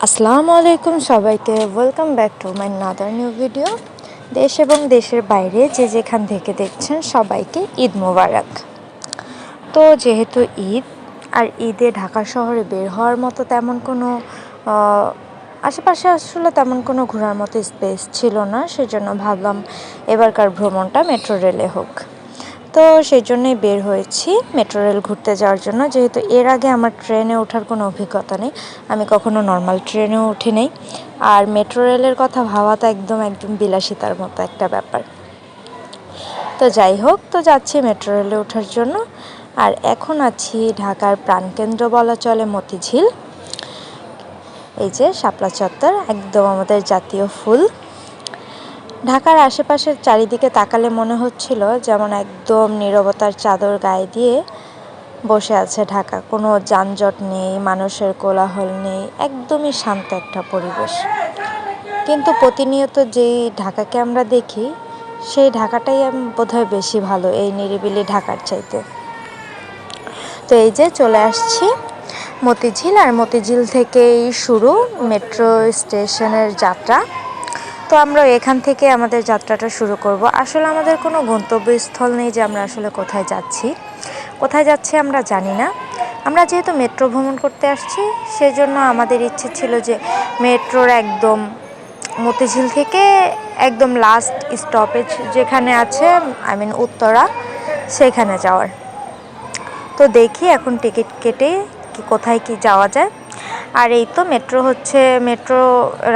আসসালামু আলাইকুম সবাইকে, welcome back to my another new video. দেশ এবং দেশের বাইরে যে যেখান থেকে দেখছেন সবাইকে ঈদ মোবারক। তো যেহেতু ঈদ আর ঈদে ঢাকা শহরে বের হওয়ার মতো তেমন কোনো আশেপাশে আসলে তেমন কোনো ঘোরার মতো স্পেস ছিল না, সেজন্য ভাবলাম এবারকার ভ্রমণটা মেট্রো রেলে হোক। তো সেই জন্যই বের হয়েছি মেট্রো রেল ঘুরতে যাওয়ার জন্য, যেহেতু এর আগে আমার ট্রেনে ওঠার কোনো অভিজ্ঞতা নেই, আমি কখনো নর্মাল ট্রেনেও উঠি নেই। আর মেট্রো রেলের কথা ভাবা তো একদম বিলাসিতার মতো একটা ব্যাপার। তো যাই হোক, তো যাচ্ছি মেট্রো রেলে ওঠার জন্য। আর এখন আছি ঢাকার প্রাণকেন্দ্র বলা চলে মতিঝিল। এই যে শাপলা চত্বর, একদম আমাদের জাতীয় ফুল। ঢাকার আশেপাশের চারিদিকে তাকালে মনে হচ্ছিল যেমন একদম নীরবতার চাদর গায়ে দিয়ে বসে আছে ঢাকা। কোনো যানজট নেই, মানুষের কোলাহল নেই, একদমই শান্ত একটা পরিবেশ। কিন্তু প্রতিনিয়ত যেই ঢাকাকে আমরা দেখি, সেই ঢাকাটাই বোধহয় বেশি ভালো এই নিরিবিলি ঢাকার চাইতে। তো এই যে চলে আসছি মতিঝিল, আর মতিঝিল থেকেই শুরু মেট্রো স্টেশনের যাত্রা। তো আমরা এখান থেকে আমাদের যাত্রাটা শুরু করব। আসলে আমাদের কোনো গন্তব্যস্থল নেই যে আমরা আসলে কোথায় যাচ্ছি আমরা জানি না। আমরা যেহেতু মেট্রো ভ্রমণ করতে আসছি, সেজন্য আমাদের ইচ্ছে ছিল যে মেট্রোর একদম মতিঝিল থেকে একদম লাস্ট স্টপেজ যেখানে আছে, উত্তরা, সেখানে যাওয়ার। তো দেখি এখন টিকিট কেটে কোথায় কি যাওয়া যায়। আর এই তো মেট্রো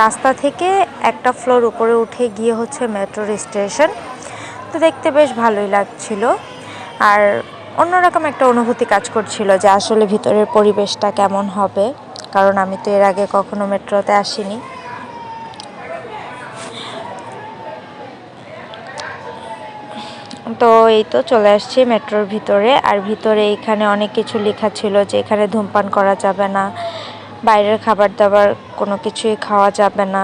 রাস্তা থেকে একটা ফ্লোর উপরে উঠে গিয়ে হচ্ছে মেট্রোর স্টেশন। তো দেখতে বেশ ভালোই লাগছিল, আর অন্যরকম একটা অনুভূতি কাজ করছিল যে আসলে ভিতরের পরিবেশটা কেমন হবে, কারণ আমি তো এর আগে কখনো মেট্রোতে আসিনি। তো এই তো চলে আসছি মেট্রোর ভিতরে। আর ভিতরে এখানে অনেক কিছু লেখা ছিল যে এখানে ধূমপান করা যাবে না, বাইরের খাবার দাবার কোনো কিছুই খাওয়া যাবে না,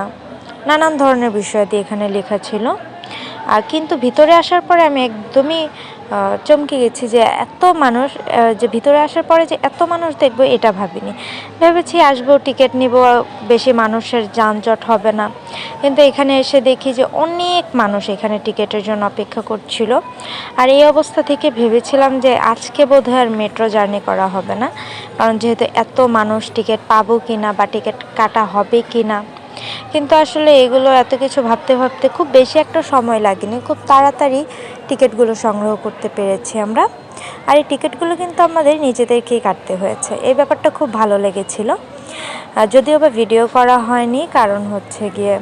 নানান ধরনের বিষয় দিয়ে এখানে লেখা ছিল। আর কিন্তু ভিতরে আসার পরে আমি একদমই চমকে গেছি যে এত মানুষ, যে ভিতরে আসার পরে যে এত মানুষ দেখবো এটা ভাবিনি। ভেবেছি আসবো, টিকিট নিব, বেশি মানুষের যানজট হবে না, কিন্তু এখানে এসে দেখি যে অনেক মানুষ এখানে টিকিটের জন্য অপেক্ষা করছিল। আর এই অবস্থা থেকে ভেবেছিলাম যে আজকে বোধহয় আর মেট্রো জার্নি করা হবে না, কারণ যেহেতু এত মানুষ, টিকিট পাবো কি না বা টিকিট কাটা হবে কি না। কিন্তু আসলে এগুলো এত কিছু ভাবতে ভাবতে খুব বেশি একটা সময় লাগেনি, খুব তাড়াতাড়ি টিকিটগুলো সংগ্রহ করতে পেরেছি আমরা। আর এই টিকিটগুলো কিন্তু আমাদের নিজেদেরকেই কাটতে হয়েছে, এই ব্যাপারটা খুব ভালো লেগেছিল। যদিও বা ভিডিও করা হয়নি, কারণ হচ্ছে গিয়ে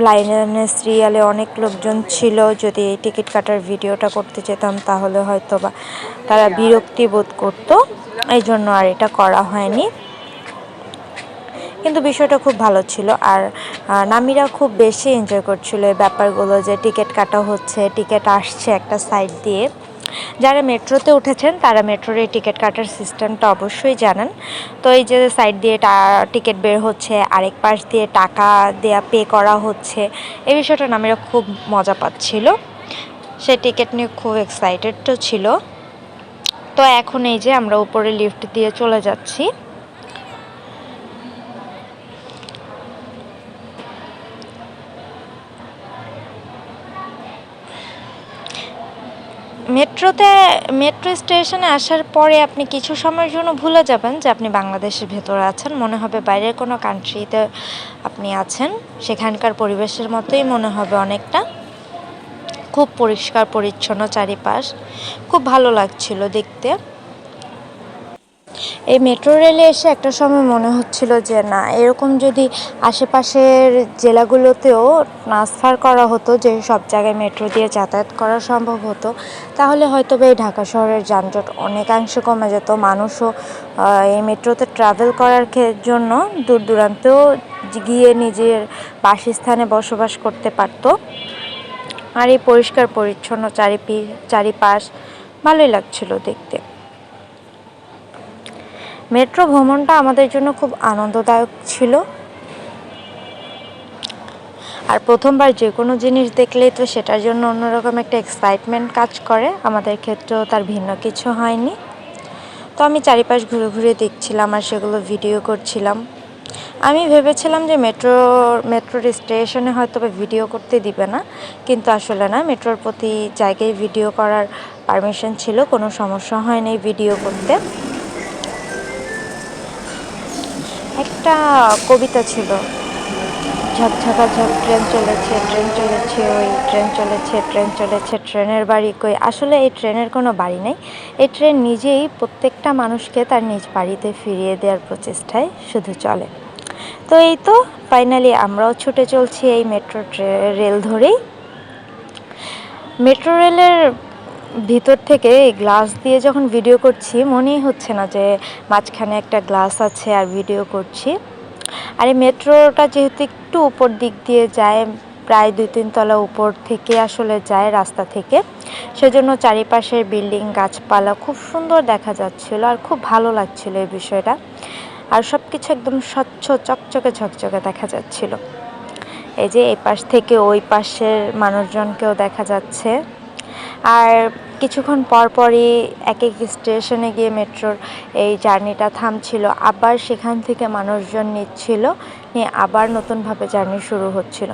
লাইনে সিরিয়ালে অনেক লোকজন ছিল। যদি এই টিকিট কাটার ভিডিওটা করতে যেতাম তাহলে হয়তো বা তারা বিরক্তি বোধ করতো, এই জন্য আর এটা করা হয়নি। কিন্তু বিষয়টা খুব ভালো ছিল, আর নামিরা খুব বেশি এনজয় করছিল এই ব্যাপারগুলো, যে টিকিট কাটা হচ্ছে, টিকিট আসছে একটা সাইড দিয়ে। যারা মেট্রোতে উঠেছেন তারা মেট্রোর এই টিকিট কাটার সিস্টেমটা অবশ্যই জানেন। তো এই যে সাইড দিয়ে টিকিট বের হচ্ছে, আরেক পাশ দিয়ে টাকা দেয়া পে করা হচ্ছে, এই বিষয়টা নামিরা খুব মজা পাচ্ছিল। সে টিকিট নিয়ে খুব এক্সাইটেডও ছিল। তো এখন এই যে আমরা উপরে লিফট দিয়ে চলে যাচ্ছি। মেট্রো স্টেশনে আসার পরে আপনি কিছু সময়ের জন্য ভুলে যাবেন যে আপনি বাংলাদেশের ভেতরে আছেন, মনে হবে বাইরের কোনো কান্ট্রিতে আপনি আছেন। সেখানকার পরিবেশের মতোই মনে হবে অনেকটা। খুব পরিষ্কার পরিচ্ছন্ন চারিপাশ, খুব ভালো লাগছিল দেখতে। এই মেট্রো রেলে এসে একটা সময় মনে হচ্ছিল যে না, এরকম যদি আশেপাশের জেলাগুলোতেও ট্রান্সফার করা হতো, যে সব জায়গায় মেট্রো দিয়ে যাতায়াত করা সম্ভব হতো, তাহলে হয়তো এই ঢাকা শহরের যানজট অনেকাংশে কমে যেত। মানুষও এই মেট্রোতে ট্রাভেল করার জন্য দূর দূরান্তেও গিয়ে নিজের বাসস্থানে বসবাস করতে পারত। আর এই পরিষ্কার পরিচ্ছন্ন চারিপাশ ভালোই লাগছিল দেখতে। মেট্রো ভ্রমণটা আমাদের জন্য খুব আনন্দদায়ক ছিল। আর প্রথমবার যে কোনো জিনিস দেখলেই তো সেটার জন্য অন্যরকম একটা এক্সাইটমেন্ট কাজ করে, আমাদের ক্ষেত্রেও তার ভিন্ন কিছু হয়নি। তো আমি চারিপাশ ঘুরে ঘুরে দেখছিলাম আর সেগুলো ভিডিও করছিলাম। আমি ভেবেছিলাম যে মেট্রোর স্টেশনে হয়তো ভিডিও করতে দিবে না, কিন্তু আসলে না, মেট্রোর প্রতি জায়গায় ভিডিও করার পারমিশন ছিল, কোনো সমস্যা হয়নি ভিডিও করতে। একটা কবিতা ছিল, ঝকঝকা ঝক ট্রেন চলেছে, ট্রেন চলেছে, ওই ট্রেন চলেছে, ট্রেন চলেছে, ট্রেনের বাড়ি কই। আসলে এই ট্রেনের কোনো বাড়ি নেই, এই ট্রেন নিজেই প্রত্যেকটা মানুষকে তার নিজ বাড়িতে ফিরিয়ে দেওয়ার প্রচেষ্টায় শুধু চলে। তো এই তো ফাইনালি আমরাও ছুটে চলছি এই রেল ধরেই। মেট্রো রেলের ভিতর থেকে এই গ্লাস দিয়ে যখন ভিডিও করছি, মনেই হচ্ছে না যে মাঝখানে একটা গ্লাস আছে আর ভিডিও করছি। আর এই মেট্রোটা যেহেতু একটু উপর দিক দিয়ে যায়, প্রায় 2-3 তলা উপর থেকে আসলে যায় রাস্তা থেকে, সেজন্য চারিপাশের বিল্ডিং, গাছপালা খুব সুন্দর দেখা যাচ্ছিল আর খুব ভালো লাগছিল এই বিষয়টা। আর সব কিছু একদম স্বচ্ছ, চকচকে, ঝকঝকে দেখা যাচ্ছিল। এই যে এই পাশ থেকে ওই পাশের মানুষজনকেও দেখা যাচ্ছে। আর কিছুক্ষণ পরপরই এক এক স্টেশনে গিয়ে মেট্রোর এই জার্নিটা থামছিল, আবার সেখান থেকে মানুষজন নিচ্ছিল, নিয়ে আবার নতুনভাবে জার্নি শুরু হচ্ছিল।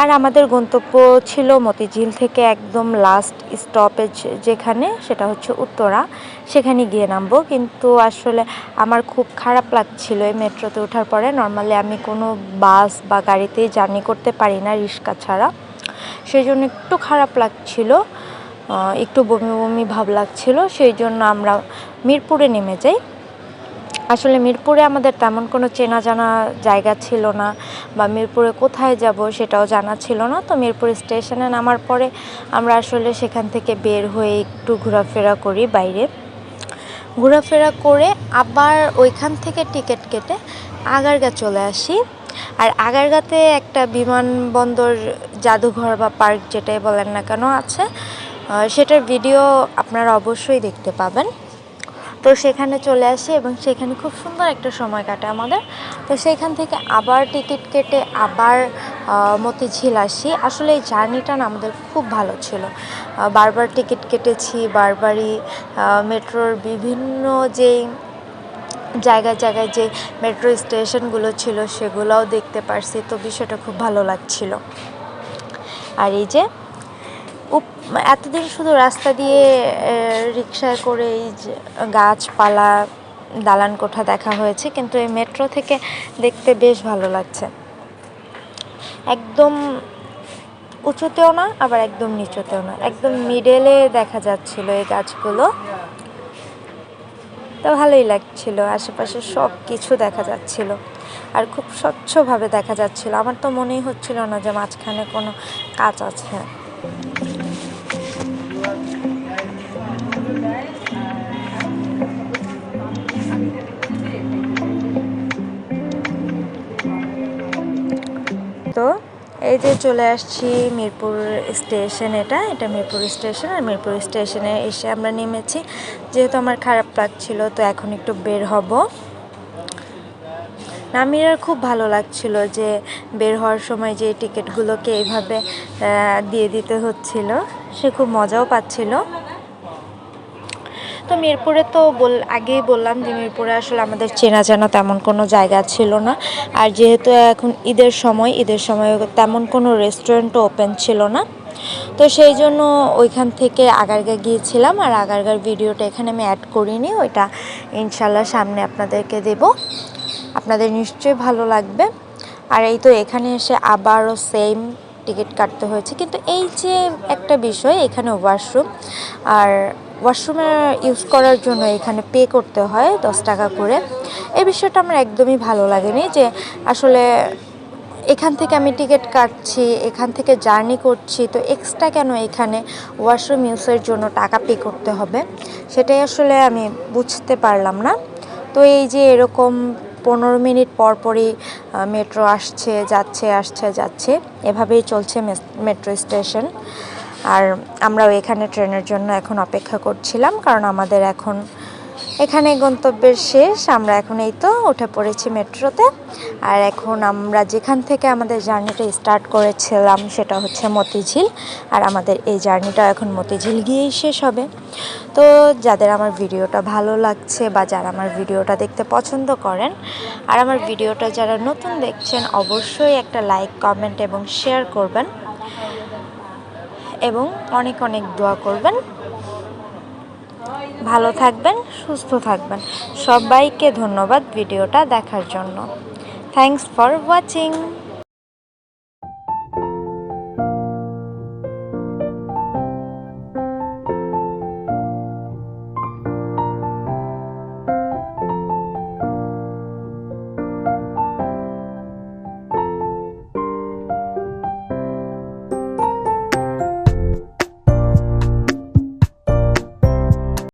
আর আমাদের গন্তব্য ছিল মতিঝিল থেকে একদম লাস্ট স্টপেজ যেখানে, সেটা হচ্ছে উত্তরা, সেখানে গিয়ে নামবো। কিন্তু আসলে আমার খুব খারাপ লাগছিল এই মেট্রোতে ওঠার পরে। নর্মালি আমি কোনো বাস বা গাড়িতেই জার্নি করতে পারি না রিক্সা ছাড়া, সেই জন্য একটু খারাপ লাগছিল, একটু বমি বমি ভাব লাগছিল। সেই জন্য আমরা মিরপুরে নেমে যাই। আসলে মিরপুরে আমাদের তেমন কোনো চেনা জানা জায়গা ছিল না, বা মিরপুরে কোথায় যাব সেটাও জানা ছিল না। তো মিরপুর স্টেশনে নামার পরে আমরা আসলে সেখান থেকে বের হয়ে একটু ঘোরাফেরা করি বাইরে। ঘোরাফেরা করে আবার ওইখান থেকে টিকিট কেটে আগারগা চলে আসি। আর আগারগাতে একটা বিমানবন্দর, জাদুঘর বা পার্ক যেটাই বলেন না কেন আছে, সেটার ভিডিও আপনারা অবশ্যই দেখতে পাবেন। তো সেখানে চলে আসি এবং সেখানে খুব সুন্দর একটা সময় কাটে আমাদের। তো সেইখান থেকে আবার টিকিট কেটে আবার মতিঝিল আসি। আসলে এই জার্নিটা না আমাদের খুব ভালো ছিল, বারবার টিকিট কেটেছি, বারবারই মেট্রোর বিভিন্ন যেই জায়গায় জায়গায় যে মেট্রো স্টেশনগুলো ছিল সেগুলোও দেখতে পারছি। তো বিষয়টা খুব ভালো লাগছিল। আর এই যে এতদিন শুধু রাস্তা দিয়ে রিকশায় করে এই যে গাছপালা, দালান কোঠা দেখা হয়েছে, কিন্তু এই মেট্রো থেকে দেখতে বেশ ভালো লাগছে। একদম উঁচুতেও না, আবার একদম নিচুতেও না, একদম মিডলে দেখা যাচ্ছিল এই গাছগুলো। তো ভালোই লাগছিল, আশেপাশে সব কিছু দেখা যাচ্ছিল আর খুব স্বচ্ছভাবে দেখা যাচ্ছিল। আমার তো মনেই হচ্ছিল না যে মাঝখানে কোনো কাজ আছে। তো এই যে চলে আসছি মিরপুর স্টেশন, এটা মিরপুর স্টেশন। আর মিরপুর স্টেশনে এসে আমরা নেমেছি। যেহেতু আমার খারাপ লাগছিল, তো এখন একটু বের হব। নামিরার খুব ভালো লাগছিল যে বের হওয়ার সময় যে টিকিটগুলোকে এইভাবে দিয়ে দিতে হচ্ছিল, সে খুব মজাও পাচ্ছিল। তো মিরপুরে তো আগেই বললাম যে মিরপুরে আসলে আমাদের চেনা জানা তেমন কোনো জায়গা ছিল না। আর যেহেতু এখন ঈদের সময় তেমন কোনো রেস্টুরেন্টও ওপেন ছিল না। তো সেই জন্য ওইখান থেকে আগারগা গিয়েছিলাম। আর আগারগার ভিডিওটা এখানে আমি অ্যাড করিনি, ওইটা ইনশাল্লাহ সামনে আপনাদেরকে দেব, আপনাদের নিশ্চয়ই ভালো লাগবে। আর এই তো এখানে এসে আবারও সেম টিকিট কাটতে হয়েছে। কিন্তু এই যে একটা বিষয়, এখানে ওয়াশরুম, আর ওয়াশরুমে ইউজ করার জন্য এখানে পে করতে হয় 10 টাকা করে। এই বিষয়টা আমার একদমই ভালো লাগেনি, যে আসলে এখান থেকে আমি টিকিট কাটছি, এখান থেকে জার্নি করছি, তো এক্সট্রা কেন এখানে ওয়াশরুম ইউজের জন্য টাকা পে করতে হবে, সেটাই আসলে আমি বুঝতে পারলাম না। তো এই যে এরকম 15 মিনিট পরই মেট্রো আসছে যাচ্ছে, আসছে যাচ্ছে, এভাবেই চলছে মেট্রো স্টেশন। আর আমরাও এখানে ট্রেনের জন্য এখন অপেক্ষা করছিলাম, কারণ আমাদের এখন এখানে গন্তব্যের শেষ, আমরা এখন এই তো উঠে পড়েছি মেট্রোতে। আর এখন আমরা যেখান থেকে আমাদের জার্নিটা স্টার্ট করেছিলাম সেটা হচ্ছে মতিঝিল, আর আমাদের এই জার্নিটা এখন মতিঝিল গিয়েই শেষ হবে। তো যাদের আমার ভিডিওটা ভালো লাগছে বা যারা আমার ভিডিওটা দেখতে পছন্দ করেন আর আমার ভিডিওটা যারা নতুন দেখছেন, অবশ্যই একটা লাইক, কমেন্ট এবং শেয়ার করবেন এবং অনেক অনেক দোয়া করবেন। ভালো থাকবেন, সুস্থ থাকবেন। সবাইকে ধন্যবাদ ভিডিওটা দেখার জন্য। Thanks for watching.